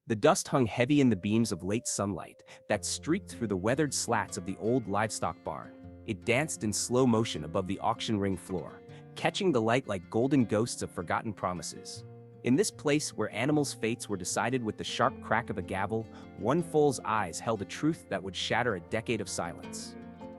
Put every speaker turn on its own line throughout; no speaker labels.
The dust hung heavy in the beams of late sunlight that streaked through the weathered slats of the old livestock barn. It danced in slow motion above the auction ring floor, catching the light like golden ghosts of forgotten promises. In this place where animals' fates were decided with the sharp crack of a gavel, one foal's eyes held a truth that would shatter a decade of silence.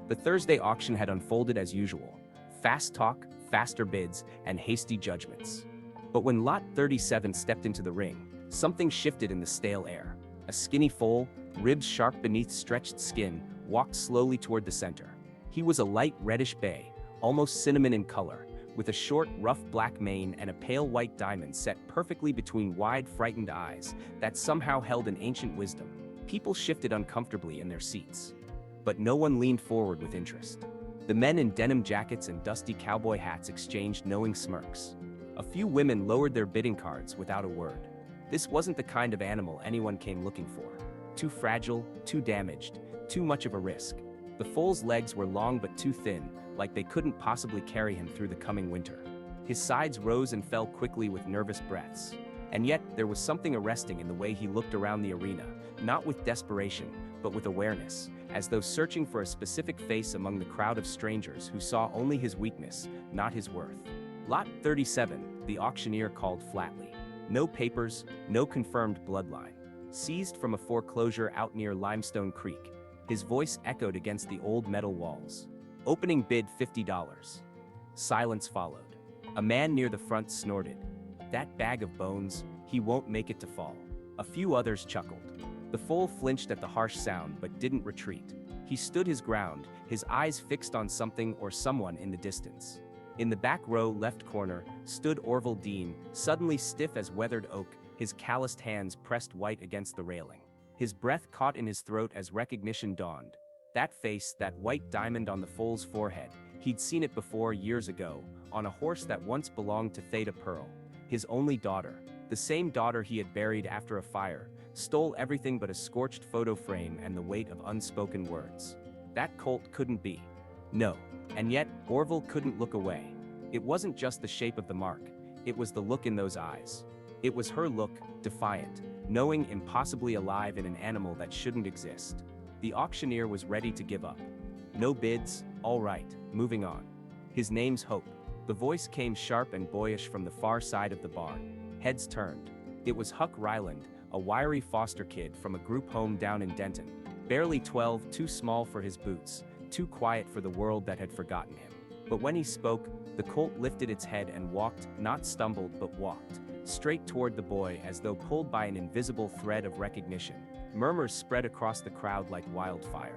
The Thursday auction had unfolded as usual. Fast talk, faster bids, and hasty judgments. But when Lot 37 stepped into the ring, something shifted in the stale air. A skinny foal, ribs sharp beneath stretched skin, walked slowly toward the center. He was a light reddish bay, almost cinnamon in color, with a short, rough black mane and a pale white diamond set perfectly between wide, frightened eyes that somehow held an ancient wisdom. People shifted uncomfortably in their seats, but no one leaned forward with interest. The men in denim jackets and dusty cowboy hats exchanged knowing smirks. A few women lowered their bidding cards without a word. This wasn't the kind of animal anyone came looking for. Too fragile, too damaged, too much of a risk. The foal's legs were long but too thin, like they couldn't possibly carry him through the coming winter. His sides rose and fell quickly with nervous breaths. And yet, there was something arresting in the way he looked around the arena, not with desperation, but with awareness, as though searching for a specific face among the crowd of strangers who saw only his weakness, not his worth. Lot 37, the auctioneer called flatly. No papers, no confirmed bloodline. Seized from a foreclosure out near Limestone Creek. His voice echoed against the old metal walls. Opening bid $50. Silence followed. A man near the front snorted. That bag of bones, he won't make it to fall. A few others chuckled. The foal flinched at the harsh sound but didn't retreat. He stood his ground, his eyes fixed on something or someone in the distance. In the back row left corner stood Orville Dean, suddenly stiff as weathered oak, his calloused hands pressed white against the railing. His breath caught in his throat as recognition dawned. That face, that white diamond on the foal's forehead, he'd seen it before years ago, on a horse that once belonged to Theta Pearl, his only daughter. The same daughter he had buried after a fire, stole everything but a scorched photo frame and the weight of unspoken words. That Colt couldn't be. No. And yet, Orville couldn't look away. It wasn't just the shape of the mark, it was the look in those eyes. It was her look, defiant, knowing impossibly alive in an animal that shouldn't exist. The auctioneer was ready to give up. No bids, all right, moving on. His name's Hope. The voice came sharp and boyish from the far side of the barn. Heads turned. It was Huck Ryland, a wiry foster kid from a group home down in Denton. Barely 12, too small for his boots, too quiet for the world that had forgotten him. But when he spoke, the colt lifted its head and walked, not stumbled but walked, straight toward the boy as though pulled by an invisible thread of recognition. Murmurs spread across the crowd like wildfire.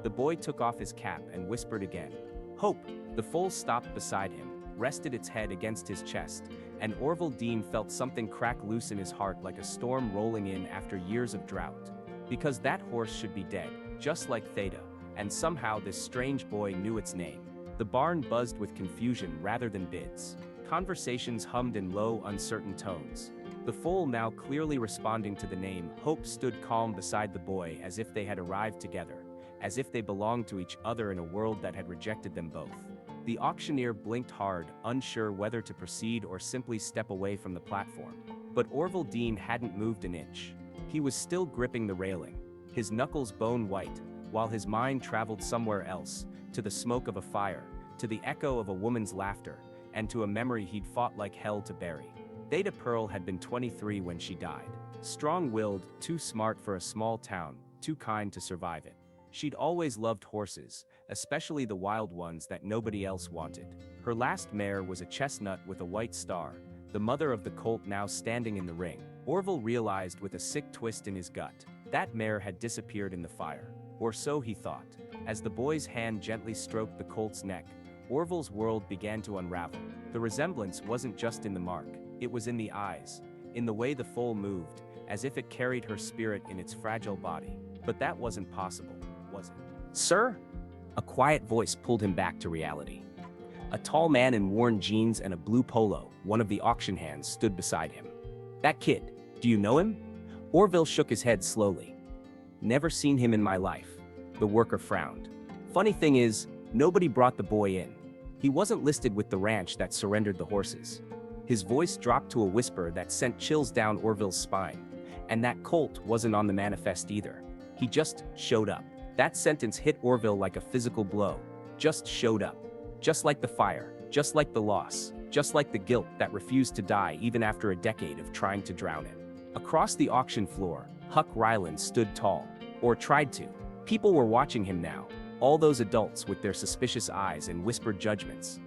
The boy took off his cap and whispered again, "Hope!" The foal stopped beside him, rested its head against his chest, and Orville Dean felt something crack loose in his heart like a storm rolling in after years of drought. Because that horse should be dead, just like Theta, and somehow this strange boy knew its name. The barn buzzed with confusion rather than bids. Conversations hummed in low, uncertain tones. The foal, now clearly responding to the name, Hope, stood calm beside the boy as if they had arrived together, as if they belonged to each other in a world that had rejected them both. The auctioneer blinked hard, unsure whether to proceed or simply step away from the platform. But Orville Dean hadn't moved an inch. He was still gripping the railing, his knuckles bone white, while his mind traveled somewhere else, to the smoke of a fire, to the echo of a woman's laughter, and to a memory he'd fought like hell to bury. Theta Pearl had been 23 when she died. Strong-willed, too smart for a small town, too kind to survive it. She'd always loved horses, especially the wild ones that nobody else wanted. Her last mare was a chestnut with a white star, the mother of the colt now standing in the ring. Orville realized with a sick twist in his gut. That mare had disappeared in the fire. Or so he thought. As the boy's hand gently stroked the colt's neck, Orville's world began to unravel. The resemblance wasn't just in the mark, it was in the eyes, in the way the foal moved, as if it carried her spirit in its fragile body. But that wasn't possible, was it? "Sir?" A quiet voice pulled him back to reality. A tall man in worn jeans and a blue polo, one of the auction hands, stood beside him. "That kid, do you know him?" Orville shook his head slowly. "Never seen him in my life." The worker frowned. "Funny thing is, nobody brought the boy in. He wasn't listed with the ranch that surrendered the horses." His voice dropped to a whisper that sent chills down Orville's spine. And that Colt wasn't on the manifest either. He just showed up. That sentence hit Orville like a physical blow. Just showed up. Just like the fire, just like the loss, just like the guilt that refused to die even after a decade of trying to drown it. Across the auction floor, Huck Ryland stood tall. Or tried to. People were watching him now. All those adults with their suspicious eyes and whispered judgments.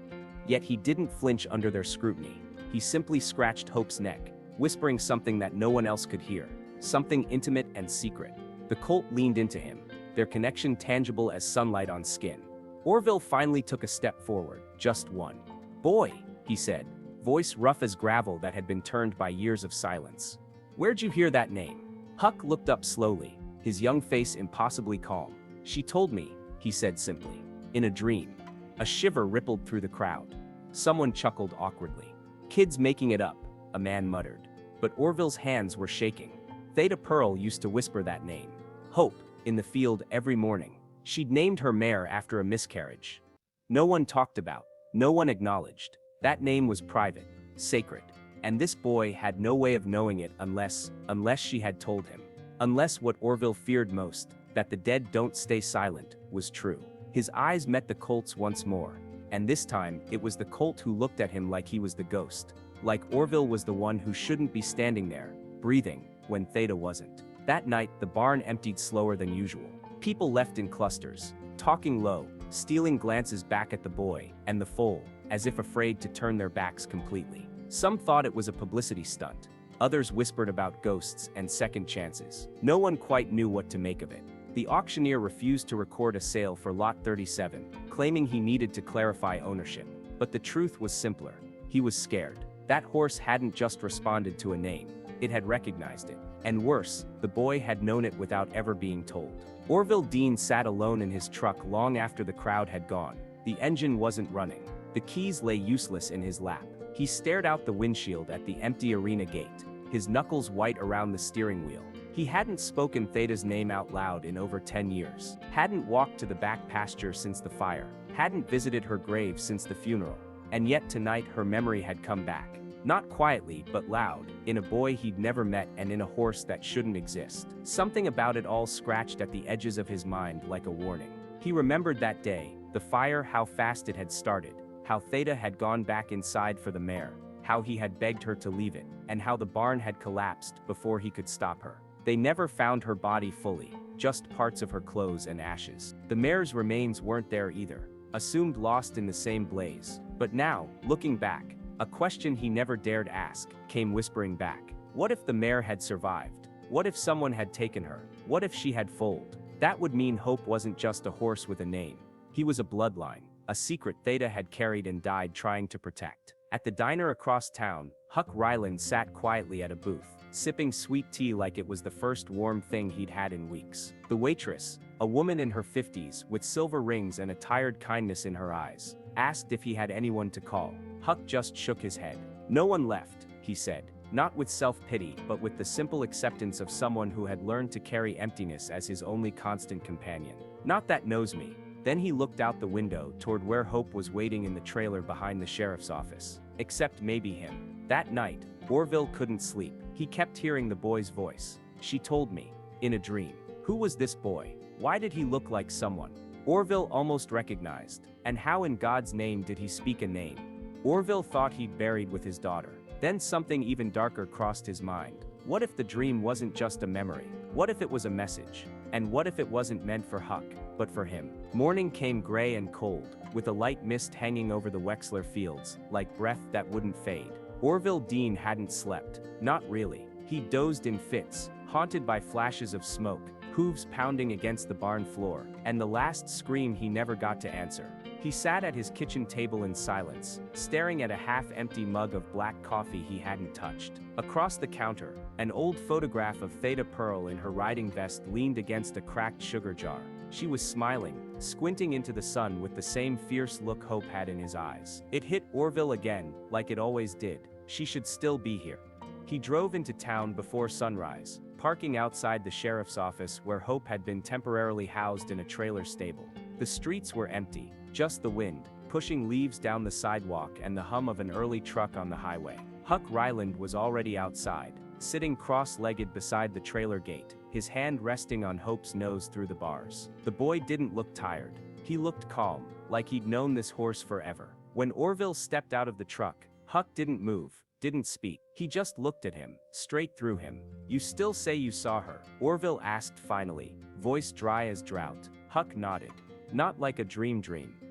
Yet he didn't flinch under their scrutiny. He simply scratched Hope's neck, whispering something that no one else could hear. Something intimate and secret. The Colt leaned into him, their connection tangible as sunlight on skin. Orville finally took a step forward, just one. "Boy," he said, voice rough as gravel that had been turned by years of silence. "Where'd you hear that name?" Huck looked up slowly, his young face impossibly calm. "She told me," he said simply. "In a dream." A shiver rippled through the crowd. Someone chuckled awkwardly. "Kids making it up," a man muttered. But Orville's hands were shaking. Theta Pearl used to whisper that name. Hope, in the field every morning. She'd named her mare after a miscarriage. No one talked about, no one acknowledged. That name was private, sacred. And this boy had no way of knowing it unless she had told him. Unless what Orville feared most, that the dead don't stay silent, was true. His eyes met the Colt's once more. And this time, it was the Colt who looked at him like he was the ghost. Like Orville was the one who shouldn't be standing there, breathing, when Theta wasn't. That night, the barn emptied slower than usual. People left in clusters, talking low, stealing glances back at the boy and the foal, as if afraid to turn their backs completely. Some thought it was a publicity stunt. Others whispered about ghosts and second chances. No one quite knew what to make of it. The auctioneer refused to record a sale for Lot 37, claiming he needed to clarify ownership. But the truth was simpler. He was scared. That horse hadn't just responded to a name. It had recognized it. And worse, the boy had known it without ever being told. Orville Dean sat alone in his truck long after the crowd had gone. The engine wasn't running. The keys lay useless in his lap. He stared out the windshield at the empty arena gate, his knuckles white around the steering wheel. He hadn't spoken Theta's name out loud in over 10 years. Hadn't walked to the back pasture since the fire. Hadn't visited her grave since the funeral. And yet tonight her memory had come back. Not quietly, but loud, in a boy he'd never met and in a horse that shouldn't exist. Something about it all scratched at the edges of his mind like a warning. He remembered that day, the fire, how fast it had started, how Theta had gone back inside for the mare, how he had begged her to leave it, and how the barn had collapsed before he could stop her. They never found her body fully, just parts of her clothes and ashes. The mare's remains weren't there either, assumed lost in the same blaze. But now, looking back, a question he never dared ask came whispering back. What if the mare had survived? What if someone had taken her? What if she had foaled? That would mean Hope wasn't just a horse with a name. He was a bloodline, a secret Theta had carried and died trying to protect. At the diner across town, Huck Ryland sat quietly at a booth, sipping sweet tea like it was the first warm thing he'd had in weeks. The waitress, a woman in her 50s with silver rings and a tired kindness in her eyes, asked if he had anyone to call. Huck just shook his head. "No one left," he said, not with self-pity but with the simple acceptance of someone who had learned to carry emptiness as his only constant companion. "Not that knows me." Then he looked out the window toward where Hope was waiting in the trailer behind the sheriff's office. Except maybe him. That night, Orville couldn't sleep. He kept hearing the boy's voice. "She told me, in a dream." Who was this boy? Why did he look like someone Orville almost recognized? And how in God's name did he speak a name Orville thought he'd buried with his daughter? Then something even darker crossed his mind. What if the dream wasn't just a memory? What if it was a message? And what if it wasn't meant for Huck, but for him? Morning came gray and cold, with a light mist hanging over the Wexler fields, like breath that wouldn't fade. Orville Dean hadn't slept. Not really. He dozed in fits, haunted by flashes of smoke, hooves pounding against the barn floor, and the last scream he never got to answer. He sat at his kitchen table in silence, staring at a half-empty mug of black coffee he hadn't touched. Across the counter, an old photograph of Theta Pearl in her riding vest leaned against a cracked sugar jar. She was smiling, squinting into the sun with the same fierce look Hope had in his eyes. It hit Orville again, like it always did. She should still be here. He drove into town before sunrise, parking outside the sheriff's office where Hope had been temporarily housed in a trailer stable. The streets were empty, just the wind, pushing leaves down the sidewalk and the hum of an early truck on the highway. Huck Ryland was already outside, sitting cross-legged beside the trailer gate, his hand resting on Hope's nose through the bars. The boy didn't look tired. He looked calm, like he'd known this horse forever. When Orville stepped out of the truck, Huck didn't move, didn't speak. He just looked at him, straight through him. "You still say you saw her?" Orville asked finally, voice dry as drought. Huck nodded. "Not like a dream,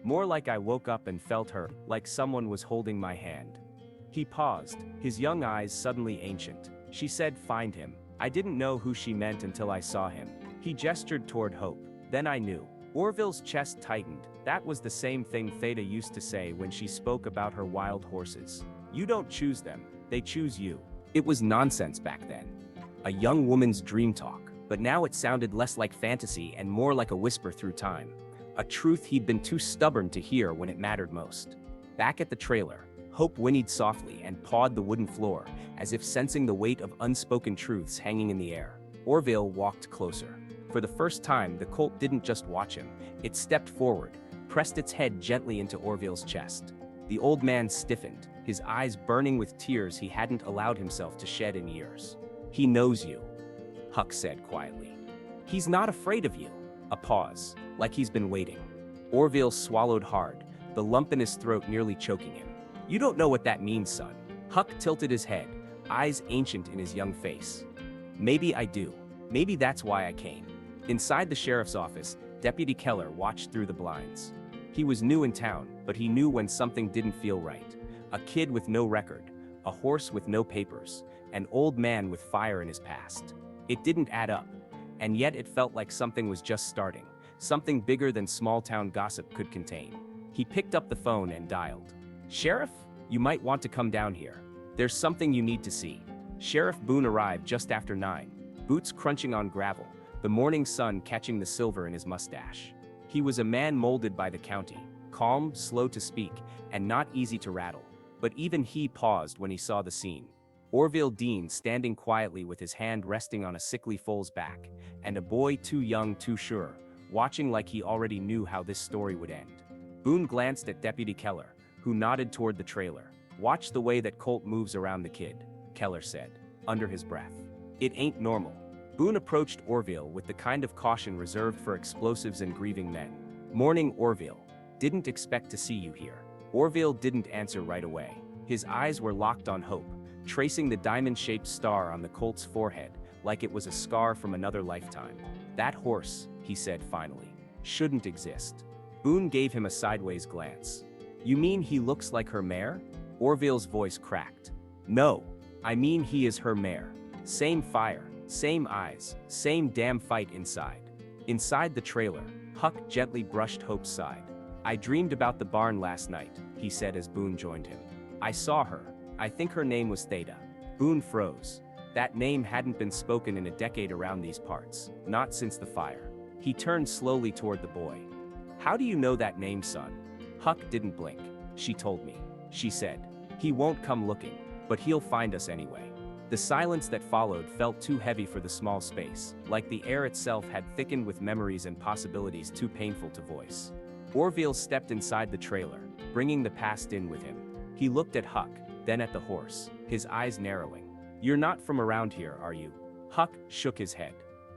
more like I woke up and felt her, like someone was holding my hand." He paused, his young eyes suddenly ancient. "She said find him. I didn't know who she meant until I saw him." He gestured toward Hope. "Then I knew." Orville's chest tightened. That was the same thing Theta used to say when she spoke about her wild horses. "You don't choose them, they choose you." It was nonsense back then. A young woman's dream talk. But now it sounded less like fantasy and more like a whisper through time. A truth he'd been too stubborn to hear when it mattered most. Back at the trailer, Hope whinnied softly and pawed the wooden floor, as if sensing the weight of unspoken truths hanging in the air. Orville walked closer. For the first time, the colt didn't just watch him. It stepped forward, pressed its head gently into Orville's chest. The old man stiffened, his eyes burning with tears he hadn't allowed himself to shed in years. "He knows you," Huck said quietly. "He's not afraid of you." A pause, like he's been waiting. Orville swallowed hard, the lump in his throat nearly choking him. "You don't know what that means, son." Huck tilted his head, eyes ancient in his young face. "Maybe I do. Maybe that's why I came." Inside the sheriff's office, Deputy Keller watched through the blinds. He was new in town, but he knew when something didn't feel right. A kid with no record, a horse with no papers, an old man with fire in his past. It didn't add up, and yet it felt like something was just starting, something bigger than small-town gossip could contain. He picked up the phone and dialed. "Sheriff, you might want to come down here. There's something you need to see." Sheriff Boone arrived just after 9, boots crunching on gravel, the morning sun catching the silver in his mustache. He was a man molded by the county, calm, slow to speak, and not easy to rattle. But even he paused when he saw the scene. Orville Dean standing quietly with his hand resting on a sickly foal's back, and a boy too young, too sure, watching like he already knew how this story would end. Boone glanced at Deputy Keller, who nodded toward the trailer. "Watch the way that Colt moves around the kid," Keller said, under his breath. "It ain't normal." Boone approached Orville with the kind of caution reserved for explosives and grieving men. "Morning, Orville. Didn't expect to see you here." Orville didn't answer right away. His eyes were locked on Hope, tracing the diamond-shaped star on the colt's forehead like it was a scar from another lifetime. "That horse," he said finally, "shouldn't exist." Boone gave him a sideways glance. "You mean he looks like her mare?" Orville's voice cracked. "No, I mean he is her mare. Same fire, same eyes, same damn fight inside." Inside the trailer, Huck gently brushed Hope's side. "I dreamed about the barn last night," he said as Boone joined him. "I saw her. I think her name was Theta." Boone froze. That name hadn't been spoken in a decade around these parts, not since the fire. He turned slowly toward the boy. "How do you know that name, son?" Huck didn't blink. "She told me," she said. "He won't come looking, but he'll find us anyway." The silence that followed felt too heavy for the small space, like the air itself had thickened with memories and possibilities too painful to voice. Orville stepped inside the trailer, bringing the past in with him. He looked at Huck, then at the horse, his eyes narrowing. "You're not from around here, are you?" Huck shook his head.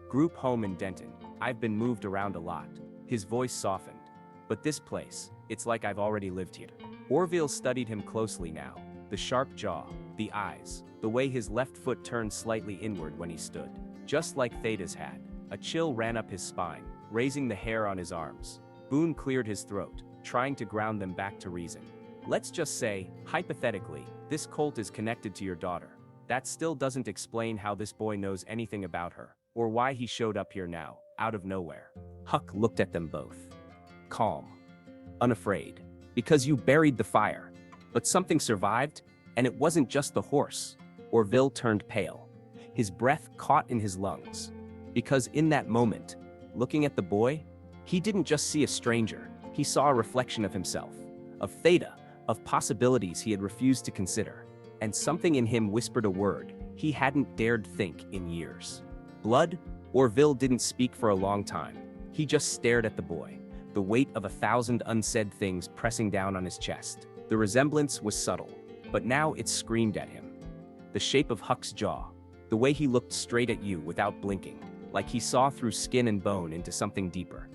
"Group home in Denton. I've been moved around a lot." His voice softened. "But this place, it's like I've already lived here." Orville studied him closely now. The sharp jaw, the eyes, the way his left foot turned slightly inward when he stood. Just like Theta's had. A chill ran up his spine, raising the hair on his arms. Boone cleared his throat, trying to ground them back to reason. "Let's just say, hypothetically, this colt is connected to your daughter. That still doesn't explain how this boy knows anything about her, or why he showed up here now, out of nowhere." Huck looked at them both. Calm. Unafraid. "Because you buried the fire. But something survived, and it wasn't just the horse." Orville turned pale. His breath caught in his lungs. Because in that moment, looking at the boy, he didn't just see a stranger. He saw a reflection of himself, of Theta, of possibilities he had refused to consider. And something in him whispered a word he hadn't dared think in years. "Blood?" Orville didn't speak for a long time. He just stared at the boy, the weight of 1,000 unsaid things pressing down on his chest. The resemblance was subtle, but now it screamed at him. The shape of Huck's jaw, The way he looked straight at you without blinking, like he saw through skin and bone into something deeper.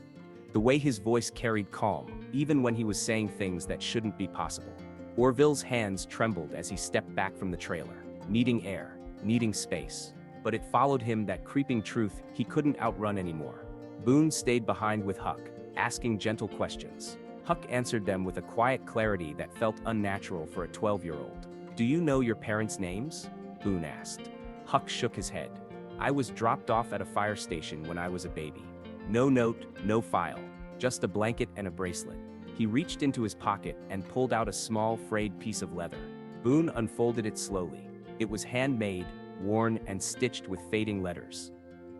The way his voice carried calm, even when he was saying things that shouldn't be possible. Orville's hands trembled as he stepped back from the trailer, needing air, needing space. But it followed him, that creeping truth he couldn't outrun anymore. Boone stayed behind with Huck, asking gentle questions. Huck answered them with a quiet clarity that felt unnatural for a 12-year-old. "Do you know your parents' names?" Boone asked. Huck shook his head. "I was dropped off at a fire station when I was a baby. No note, no file, just a blanket and a bracelet." He reached into his pocket and pulled out a small, frayed piece of leather. Boone unfolded it slowly. It was handmade, worn, and stitched with fading letters.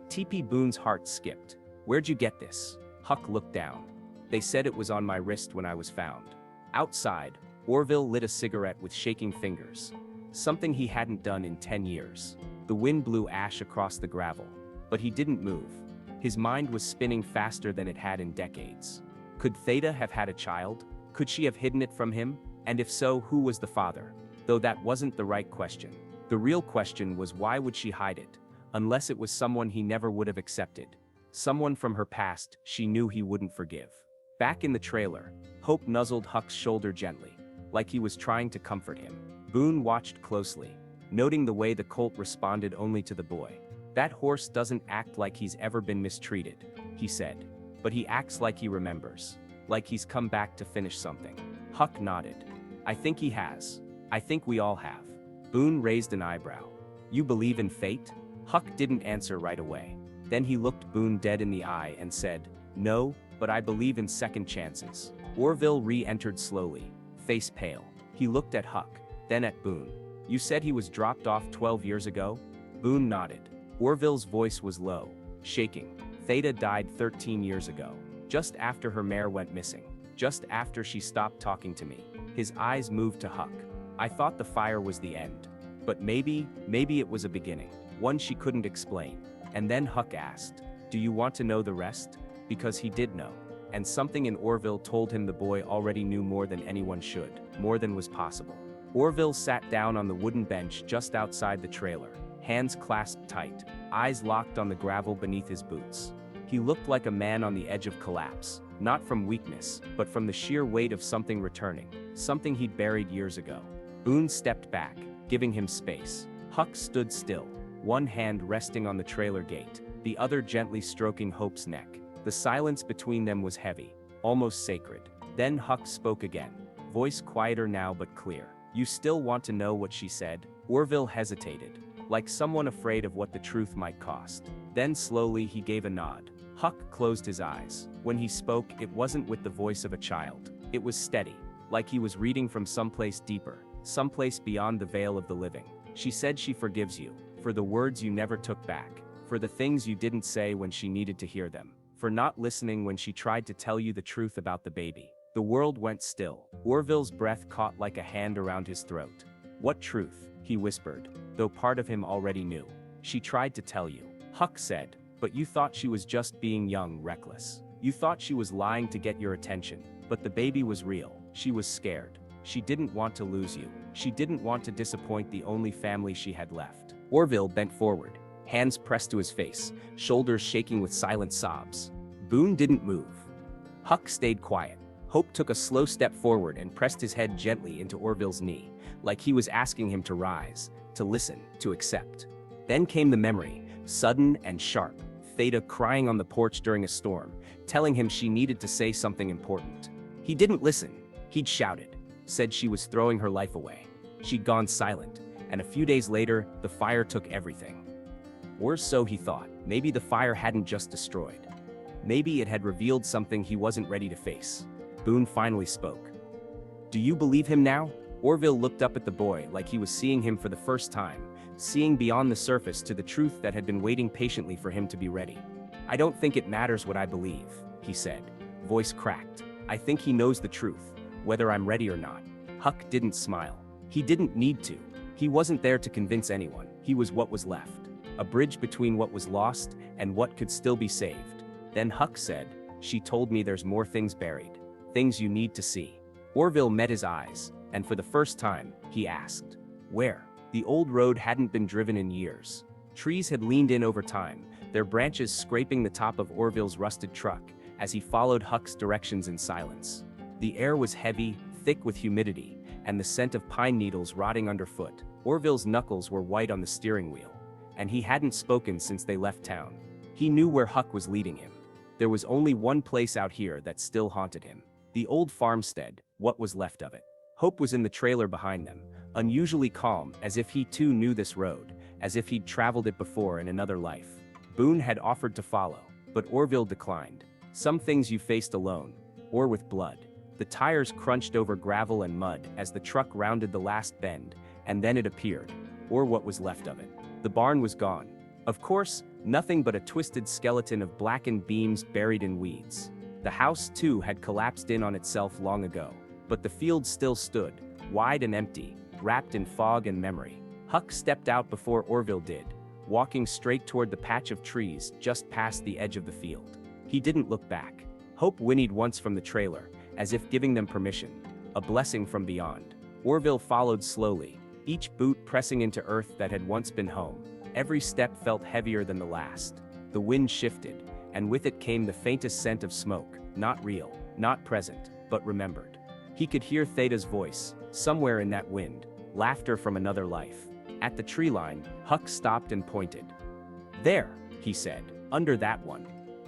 T.P. Boone's heart skipped. "Where'd you get this?" Huck looked down. "They said it was on my wrist when I was found." Outside, Orville lit a cigarette with shaking fingers. Something he hadn't done in 10 years. The wind blew ash across the gravel, but he didn't move. His mind was spinning faster than it had in decades. Could Theda have had a child? Could she have hidden it from him? And if so, who was the father? Though that wasn't the right question. The real question was, why would she hide it? Unless it was someone he never would have accepted. Someone from her past she knew he wouldn't forgive. Back in the trailer, Hope nuzzled Huck's shoulder gently, like he was trying to comfort him. Boone watched closely, noting the way the colt responded only to the boy. "That horse doesn't act like he's ever been mistreated," he said. "But he acts like he remembers. Like he's come back to finish something." Huck nodded. "I think he has. I think we all have." Boone raised an eyebrow. "You believe in fate?" Huck didn't answer right away. Then he looked Boone dead in the eye and said, "No, but I believe in second chances." Orville re-entered slowly, face pale. He looked at Huck, then at Boone. "You said he was dropped off 12 years ago?" Boone nodded. Orville's voice was low, shaking. "Theda died 13 years ago, just after her mare went missing, just after she stopped talking to me." His eyes moved to Huck. "I thought the fire was the end. But maybe it was a beginning, one she couldn't explain." And then Huck asked, "Do you want to know the rest?" Because he did know. And something in Orville told him the boy already knew more than anyone should, more than was possible. Orville sat down on the wooden bench just outside the trailer, hands clasped tight, eyes locked on the gravel beneath his boots. He looked like a man on the edge of collapse, not from weakness, but from the sheer weight of something returning, something he'd buried years ago. Boone stepped back, giving him space. Huck stood still, one hand resting on the trailer gate, the other gently stroking Hope's neck. The silence between them was heavy, almost sacred. Then Huck spoke again, voice quieter now but clear. "You still want to know what she said?" Orville hesitated, like someone afraid of what the truth might cost. Then slowly he gave a nod. Huck closed his eyes. When he spoke, it wasn't with the voice of a child. It was steady, like he was reading from someplace deeper, someplace beyond the veil of the living. "She said she forgives you, for the words you never took back, for the things you didn't say when she needed to hear them, for not listening when she tried to tell you the truth about the baby." The world went still. Orville's breath caught like a hand around his throat. "What truth?" he whispered, though part of him already knew. "She tried to tell you," Huck said, "but you thought she was just being young, reckless. You thought she was lying to get your attention, but the baby was real. She was scared. She didn't want to lose you. She didn't want to disappoint the only family she had left." Orville bent forward, hands pressed to his face, shoulders shaking with silent sobs. Boone didn't move. Huck stayed quiet. Hope took a slow step forward and pressed his head gently into Orville's knee, like he was asking him to rise, to listen, to accept. Then came the memory, sudden and sharp. Theda crying on the porch during a storm, telling him she needed to say something important. He didn't listen. He'd shouted, said she was throwing her life away. She'd gone silent, and a few days later, the fire took everything. Or so he thought. Maybe the fire hadn't just destroyed. Maybe it had revealed something he wasn't ready to face. Boone finally spoke. "Do you believe him now?" Orville looked up at the boy like he was seeing him for the first time, seeing beyond the surface to the truth that had been waiting patiently for him to be ready. "I don't think it matters what I believe," he said, voice cracked. "I think he knows the truth, whether I'm ready or not." Huck didn't smile. He didn't need to. He wasn't there to convince anyone. He was what was left. A bridge between what was lost and what could still be saved. Then Huck said, "She told me there's more things buried. Things you need to see." Orville met his eyes, and for the first time, he asked, "Where?" The old road hadn't been driven in years. Trees had leaned in over time, their branches scraping the top of Orville's rusted truck, as he followed Huck's directions in silence. The air was heavy, thick with humidity, and the scent of pine needles rotting underfoot. Orville's knuckles were white on the steering wheel, and he hadn't spoken since they left town. He knew where Huck was leading him. There was only one place out here that still haunted him. The old farmstead, what was left of it. Hope was in the trailer behind them, unusually calm, as if he too knew this road, as if he'd traveled it before in another life. Boone had offered to follow, but Orville declined. Some things you faced alone, or with blood. The tires crunched over gravel and mud as the truck rounded the last bend, and then it appeared, or what was left of it. The barn was gone. Of course, nothing but a twisted skeleton of blackened beams buried in weeds. The house, too, had collapsed in on itself long ago, but the field still stood, wide and empty, wrapped in fog and memory. Huck stepped out before Orville did, walking straight toward the patch of trees just past the edge of the field. He didn't look back. Hope whinnied once from the trailer, as if giving them permission, a blessing from beyond. Orville followed slowly, each boot pressing into earth that had once been home. Every step felt heavier than the last. The wind shifted, and with it came the faintest scent of smoke, not real, not present, but remembered. He could hear Theta's voice, somewhere in that wind, laughter from another life. At the tree line, Huck stopped and pointed. "There," he said, "under that one."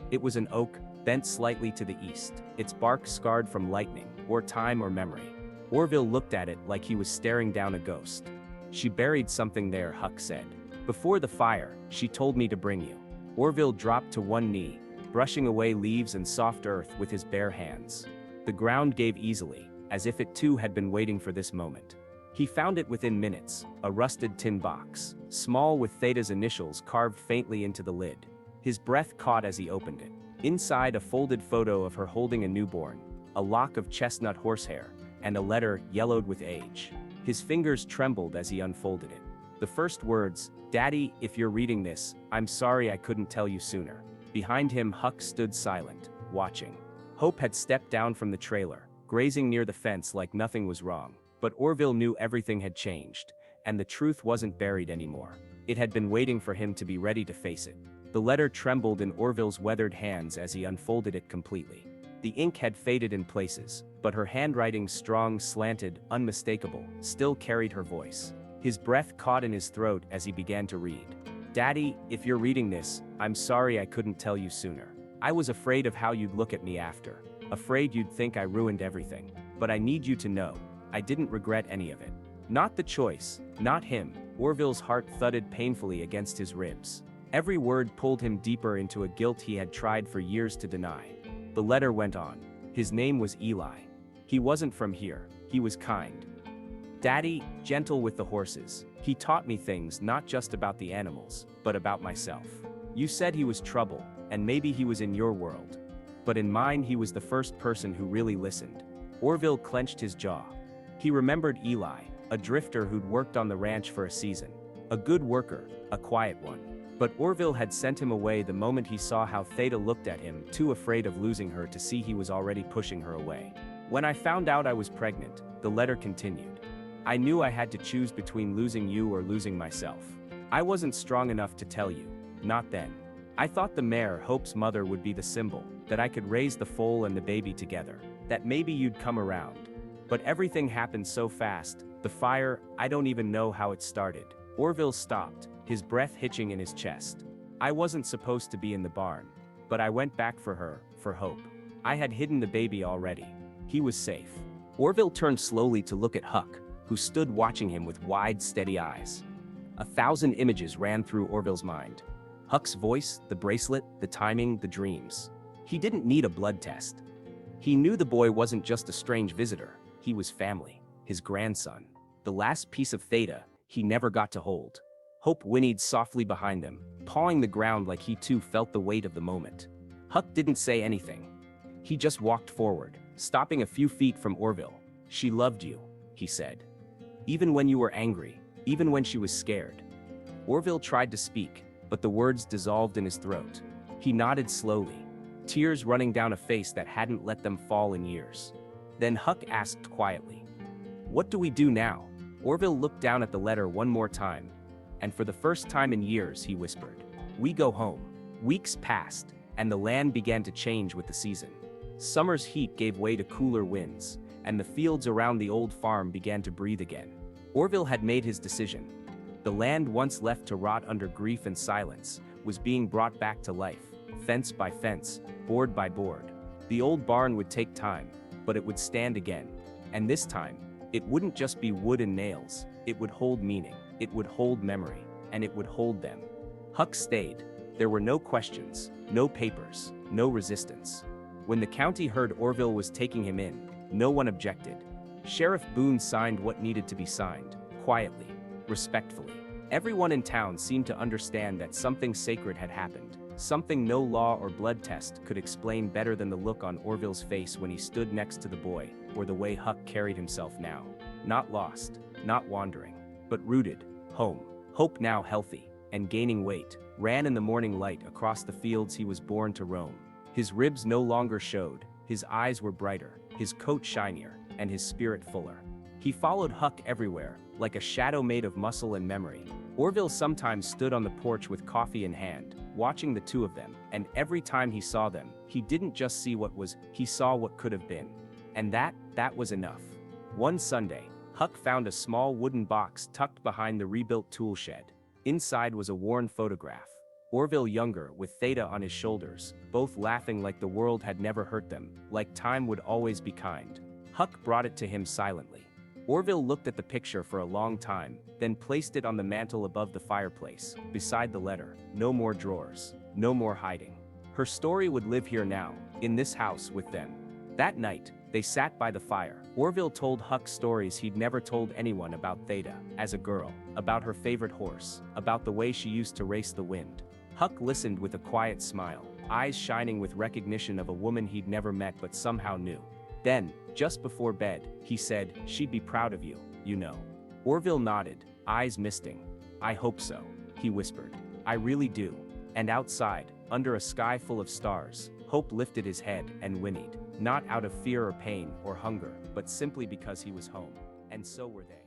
It was an oak, bent slightly to the east, its bark scarred from lightning, or time or memory. Orville looked at it like he was staring down a ghost. "She buried something there," Huck said. "Before the fire, she told me to bring you." Orville dropped to one knee, brushing away leaves and soft earth with his bare hands. The ground gave easily, as if it too had been waiting for this moment. He found it within minutes, a rusted tin box, small with Theta's initials carved faintly into the lid. His breath caught as he opened it. Inside, a folded photo of her holding a newborn, a lock of chestnut horsehair, and a letter yellowed with age. His fingers trembled as he unfolded it. The first words, "Daddy, if you're reading this, I'm sorry I couldn't tell you sooner." Behind him, Huck stood silent, watching. Hope had stepped down from the trailer, grazing near the fence like nothing was wrong. But Orville knew everything had changed, and the truth wasn't buried anymore. It had been waiting for him to be ready to face it. The letter trembled in Orville's weathered hands as he unfolded it completely. The ink had faded in places, but her handwriting, strong, slanted, unmistakable, still carried her voice. His breath caught in his throat as he began to read. "Daddy, if you're reading this, I'm sorry I couldn't tell you sooner. I was afraid of how you'd look at me after. Afraid you'd think I ruined everything. But I need you to know, I didn't regret any of it. Not the choice, not him." Orville's heart thudded painfully against his ribs. Every word pulled him deeper into a guilt he had tried for years to deny. The letter went on. His name was Eli. He wasn't from here. He was kind. "Daddy, gentle with the horses. He taught me things not just about the animals, but about myself. You said he was trouble, and maybe he was in your world. But in mine he was the first person who really listened." Orville clenched his jaw. He remembered Eli, a drifter who'd worked on the ranch for a season. A good worker, a quiet one. But Orville had sent him away the moment he saw how Theta looked at him, too afraid of losing her to see he was already pushing her away. "When I found out I was pregnant," the letter continued, "I knew I had to choose between losing you or losing myself. I wasn't strong enough to tell you, not then. I thought the mare, Hope's mother, would be the symbol, that I could raise the foal and the baby together, that maybe you'd come around. But everything happened so fast, the fire, I don't even know how it started." Orville stopped, his breath hitching in his chest. "I wasn't supposed to be in the barn. But I went back for her, for Hope. I had hidden the baby already. He was safe." Orville turned slowly to look at Huck, who stood watching him with wide, steady eyes. 1,000 images ran through Orville's mind. Huck's voice, the bracelet, the timing, the dreams. He didn't need a blood test. He knew the boy wasn't just a strange visitor. He was family, his grandson. The last piece of Theta he never got to hold. Hope whinnied softly behind them, pawing the ground like he too felt the weight of the moment. Huck didn't say anything. He just walked forward, stopping a few feet from Orville. "She loved you," he said. "Even when you were angry, even when she was scared." Orville tried to speak, but the words dissolved in his throat. He nodded slowly, tears running down a face that hadn't let them fall in years. Then Huck asked quietly, "What do we do now?" Orville looked down at the letter one more time. And for the first time in years, he whispered, "We go home." Weeks passed, and the land began to change with the season. Summer's heat gave way to cooler winds, and the fields around the old farm began to breathe again. Orville had made his decision. The land once left to rot under grief and silence was being brought back to life, fence by fence, board by board. The old barn would take time, but it would stand again. And this time, it wouldn't just be wood and nails, it would hold meaning, it would hold memory, and it would hold them. Huck stayed. There were no questions, no papers, no resistance. When the county heard Orville was taking him in, no one objected. Sheriff Boone signed what needed to be signed, quietly, respectfully. Everyone in town seemed to understand that something sacred had happened, something no law or blood test could explain better than the look on Orville's face when he stood next to the boy, or the way Huck carried himself now. Not lost, not wandering, but rooted, home. Hope now healthy, and gaining weight, ran in the morning light across the fields he was born to roam. His ribs no longer showed, his eyes were brighter, his coat shinier, and his spirit fuller. He followed Huck everywhere, like a shadow made of muscle and memory. Orville sometimes stood on the porch with coffee in hand, watching the two of them, and every time he saw them, he didn't just see what was, he saw what could have been. And that was enough. One Sunday, Huck found a small wooden box tucked behind the rebuilt tool shed. Inside was a worn photograph. Orville younger, with Theta on his shoulders, both laughing like the world had never hurt them, like time would always be kind. Huck brought it to him silently. Orville looked at the picture for a long time, then placed it on the mantel above the fireplace, beside the letter. No more drawers, no more hiding. Her story would live here now, in this house with them. That night, they sat by the fire. Orville told Huck stories he'd never told anyone about Theta, as a girl, about her favorite horse, about the way she used to race the wind. Huck listened with a quiet smile, eyes shining with recognition of a woman he'd never met but somehow knew. Then, just before bed, he said, "She'd be proud of you, you know." Orville nodded, eyes misting. "I hope so," he whispered. "I really do." And outside, under a sky full of stars, Hope lifted his head and whinnied, not out of fear or pain or hunger, but simply because he was home, and so were they.